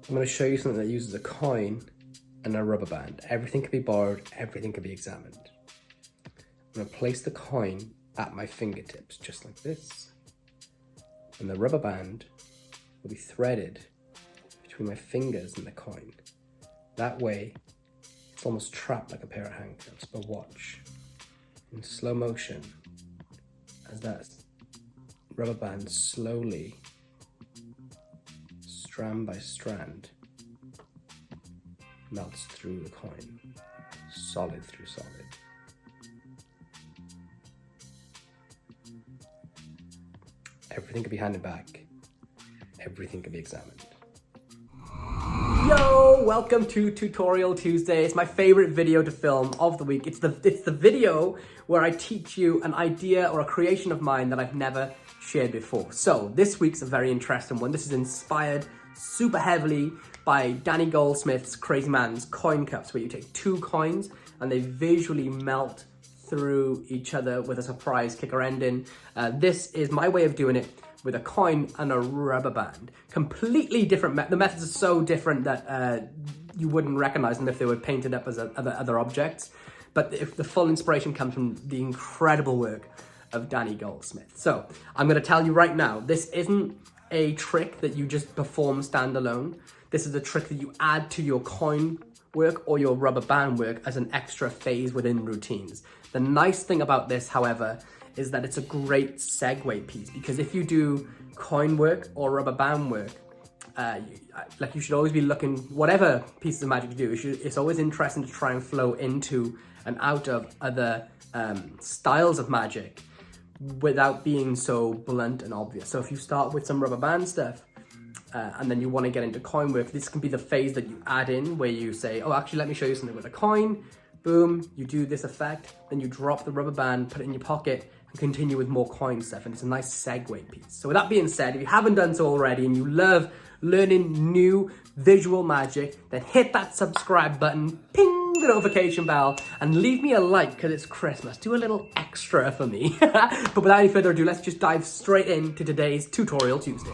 I'm going to show you something that uses a coin and a rubber band. Everything can be borrowed, everything can be examined. I'm going to place the coin at my fingertips, just like this. And the rubber band will be threaded between my fingers and the coin. That way, it's almost trapped like a pair of handcuffs. But watch, in slow motion, as that rubber band slowly, strand by strand, melts through the coin, solid through solid. Everything can be handed back, everything can be examined. Yo, welcome to Tutorial Tuesday. It's my favorite video to film of the week. It's the video where I teach you an idea or a creation of mine that I've never shared before. So this week's a very interesting one. This is inspired super heavily by Danny Goldsmith's Crazy Man's coin cups, where you take two coins and they visually melt through each other with a surprise kicker ending. This is my way of doing it with a coin and a rubber band. Completely different. The methods are so different that you wouldn't recognize them if they were painted up as other objects. But if the full inspiration comes from the incredible work of Danny Goldsmith. So I'm going to tell you right now, this isn't a trick that you just perform standalone. This is a trick that you add to your coin work or your rubber band work as an extra phase within routines. The nice thing about this, however, is that it's a great segue piece, because if you do coin work or rubber band work, you should always be looking, whatever pieces of magic you do, it's always interesting to try and flow into and out of other styles of magic without being so blunt and obvious. So if you start with some rubber band stuff, and then you want to get into coin work, this can be the phase that you add in, where you say, oh, actually, let me show you something with a coin. Boom, you do this effect, then you drop the rubber band, put it in your pocket, and continue with more coin stuff, and it's a nice segue piece. So with that being said, if you haven't done so already and you love learning new visual magic, then hit that subscribe button, ping the notification bell, and leave me a like, because it's Christmas. Do a little extra for me. But without any further ado, let's just dive straight into today's Tutorial Tuesday.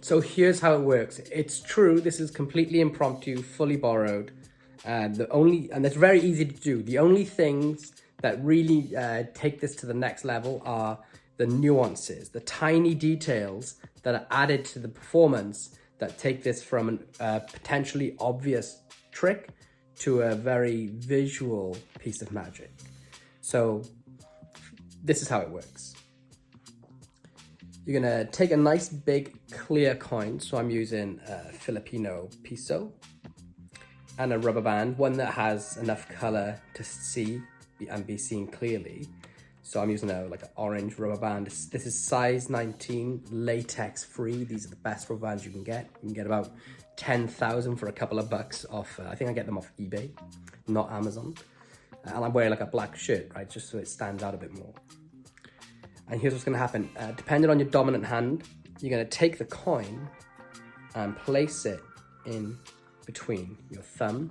So here's how it works. It's true, this is completely impromptu, fully borrowed. And that's very easy to do. The only things that really take this to the next level are the nuances, the tiny details that are added to the performance that take this from a potentially obvious trick to a very visual piece of magic. So this is how it works. You're gonna take a nice big clear coin. So I'm using a Filipino peso and a rubber band, one that has enough color to see and be seen clearly. So I'm using an orange rubber band. This is size 19, latex free. These are the best rubber bands you can get. You can get about 10,000 for a couple of bucks off, I think I get them off eBay, not Amazon. And I'm wearing a black shirt, right? Just so it stands out a bit more. And here's what's gonna happen. Depending on your dominant hand, you're gonna take the coin and place it in between your thumb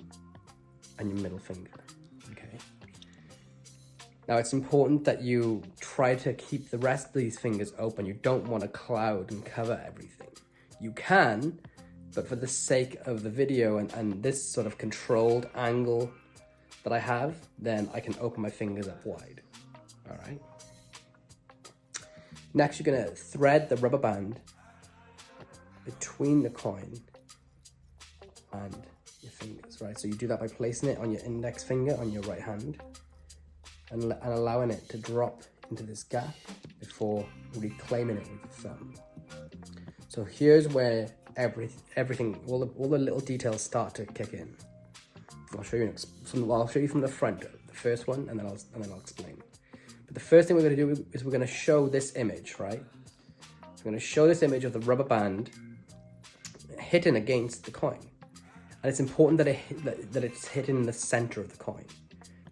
and your middle finger, okay? Now it's important that you try to keep the rest of these fingers open. You don't want to cloud and cover everything. You can, but for the sake of the video and this sort of controlled angle that I have, then I can open my fingers up wide, all right? Next, you're gonna thread the rubber band between the coin and your fingers, right? So you do that by placing it on your index finger on your right hand and allowing it to drop into this gap before reclaiming it with your thumb. So here's where everything, all the little details start to kick in. I'll show you from the front, the first one, and then I'll explain. But the first thing we're going to do is we're going to show this image, right? So we're going to show this image of the rubber band hitting against the coin. And it's important that it's hitting in the center of the coin,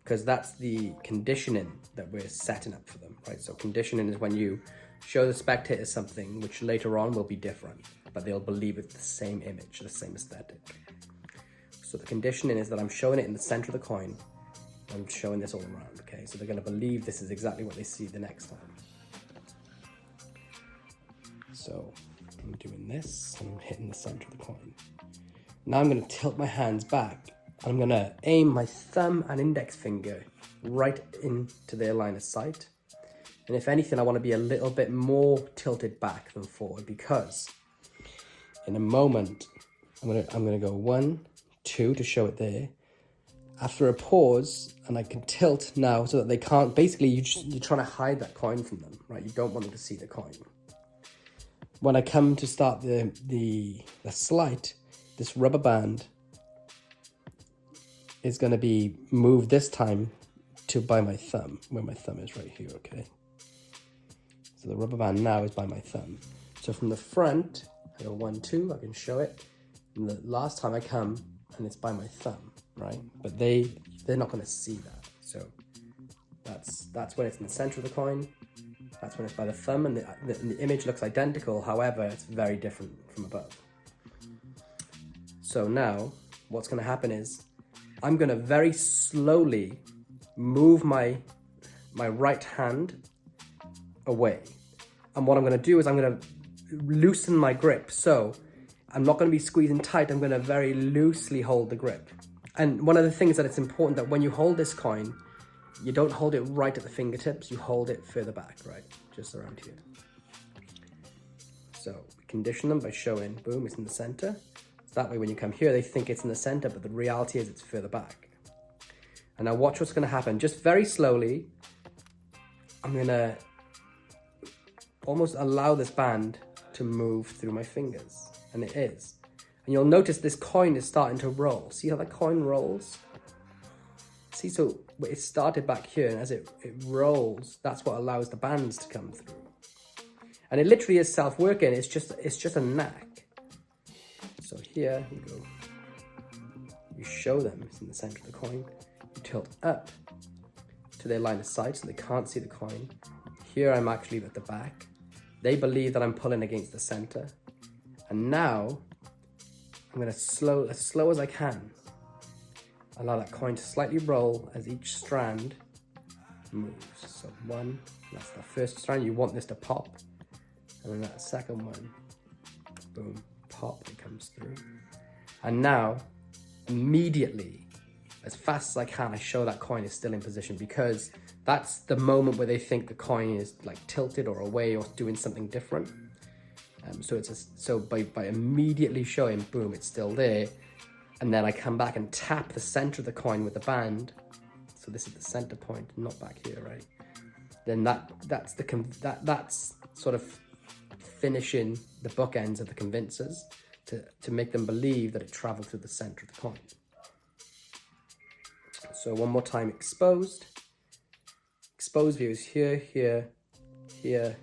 because that's the conditioning that we're setting up for them, right? So conditioning is when you show the spectators something which later on will be different, but they'll believe it's the same image, the same aesthetic. So the conditioning is that I'm showing it in the center of the coin. I'm showing this all around, okay? So they're gonna believe this is exactly what they see the next time. So I'm doing this, and I'm hitting the center of the coin. Now I'm gonna tilt my hands back. I'm gonna aim my thumb and index finger right into their line of sight. And if anything, I wanna be a little bit more tilted back than forward, because in a moment, I'm gonna go 1, 2 to show it there. After a pause, and I can tilt now so that they can't, basically you're trying to hide that coin from them, right? You don't want them to see the coin. When I come to start the sleight, this rubber band is gonna be moved this time to by my thumb, where my thumb is right here, okay? So the rubber band now is by my thumb. So from the front, I go 1, 2, I can show it. And the last time I come, and it's by my thumb, right? But they're not gonna see that. So that's when it's in the center of the coin. That's when it's by the thumb, and the image looks identical. However, it's very different from above. So now what's gonna happen is I'm gonna very slowly move my right hand away. And what I'm gonna do is I'm gonna loosen my grip. So I'm not gonna be squeezing tight, I'm gonna very loosely hold the grip. And one of the things that it's important that when you hold this coin, you don't hold it right at the fingertips, you hold it further back, right? Just around here. So we condition them by showing, boom, it's in the center. So that way when you come here, they think it's in the center, but the reality is it's further back. And now watch what's gonna happen. Just very slowly, I'm gonna almost allow this band to move through my fingers, and it is. And you'll notice this coin is starting to roll. See how that coin rolls? See, so it started back here, and as it rolls, that's what allows the bands to come through. And it literally is self-working. It's just a knack. So here you go. You show them, it's in the center of the coin. You tilt up to their line of sight so they can't see the coin. Here I'm actually at the back. They believe that I'm pulling against the center. And now I'm gonna as slow as I can, allow that coin to slightly roll as each strand moves. So 1, that's the first strand. You want this to pop. And then that second one, boom, pop, it comes through. And now, immediately, as fast as I can, I show that coin is still in position, because that's the moment where they think the coin is like tilted or away or doing something different. So by immediately showing, boom, it's still there. And then I come back and tap the center of the coin with the band. So this is the center point, not back here, right? Then that's sort of finishing the bookends of the convincers to make them believe that it traveled through the center of the coin. So one more time, exposed. Exposed view is here, here, here.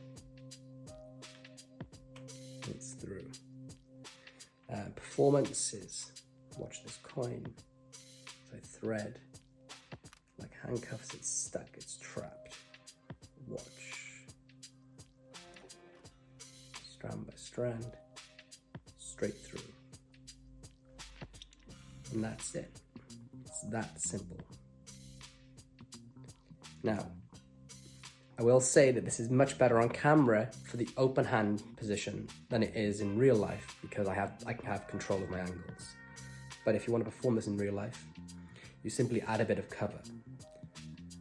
It's through. Performance is, watch this coin. It's like thread. Like handcuffs, it's stuck, it's trapped. Watch. Strand by strand. Straight through. And that's it. It's that simple. Now, I will say that this is much better on camera for the open hand position than it is in real life, because I can have control of my angles. But if you want to perform this in real life, you simply add a bit of cover.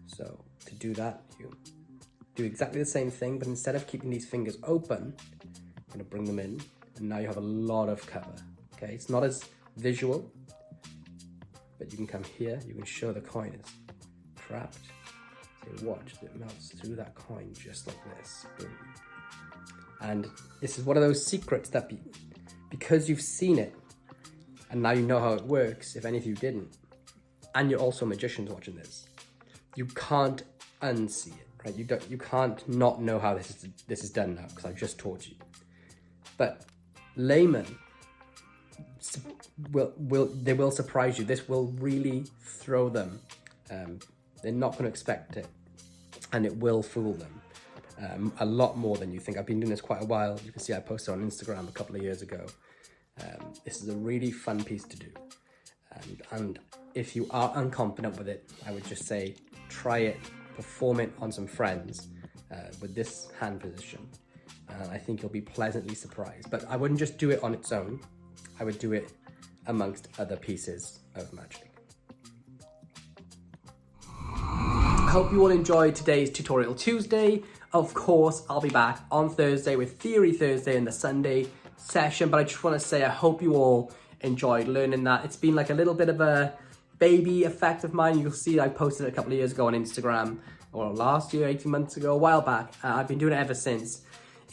So to do that, you do exactly the same thing, but instead of keeping these fingers open, I'm going to bring them in, and now you have a lot of cover. Okay, it's not as visual, but you can come here, you can show the coin is trapped. So watch, it melts through that coin just like this. Boom. And this is one of those secrets that because you've seen it, and now you know how it works, if any of you didn't, and you're also magicians watching this, you can't unsee it, right? You can't not know how this is done now, because I've just taught you. But laymen will surprise you. This will really throw them. They're not going to expect it, and it will fool them a lot more than you think. I've been doing this quite a while. You can see I posted on Instagram a couple of years ago. This is a really fun piece to do. And if you are unconfident with it, I would just say try it, perform it on some friends with this hand position. I think you'll be pleasantly surprised. But I wouldn't just do it on its own. I would do it amongst other pieces of magic. I hope you all enjoyed today's Tutorial Tuesday. Of course, I'll be back on Thursday with Theory Thursday and the Sunday session. But I just want to say I hope you all enjoyed learning that. It's been like a little bit of a baby effect of mine. You'll see I posted it a couple of years ago on Instagram, or last year, 18 months ago, a while back. I've been doing it ever since.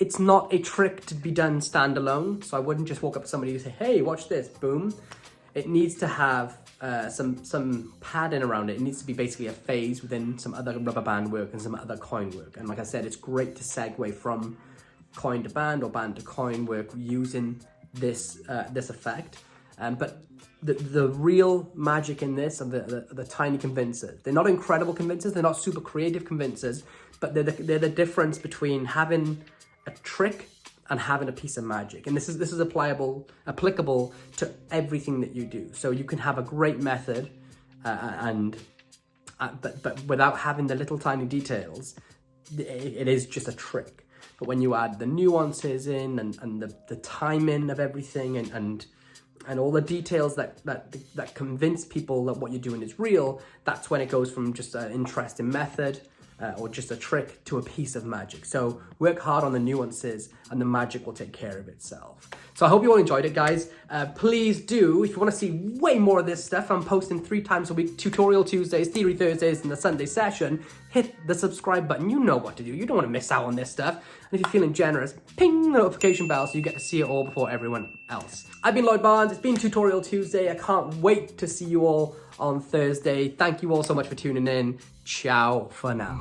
It's not a trick to be done standalone, so I wouldn't just walk up to somebody and say, hey, watch this, boom. It needs to have some padding around it. It needs to be basically a phase within some other rubber band work and some other coin work. And like I said, it's great to segue from coin to band or band to coin work using this this effect. But the real magic in this are the tiny convincers. They're not incredible convincers, they're not super creative convincers, but they're the difference between having a trick and having a piece of magic. And this is applicable to everything that you do. So you can have a great method but without having the little tiny details, it is just a trick. But when you add the nuances in and the timing of everything and all the details that convince people that what you're doing is real, that's when it goes from just an interesting method or just a trick to a piece of magic. So work hard on the nuances and the magic will take care of itself. So I hope you all enjoyed it, guys. Please do, if you want to see way more of this stuff, I'm posting 3 times a week, Tutorial Tuesdays, Theory Thursdays, and the Sunday session. Hit the subscribe button. You know what to do. You don't want to miss out on this stuff. And if you're feeling generous, ping the notification bell so you get to see it all before everyone else. I've been Lloyd Barnes. It's been Tutorial Tuesday. I can't wait to see you all on Thursday. Thank you all so much for tuning in. Ciao for now.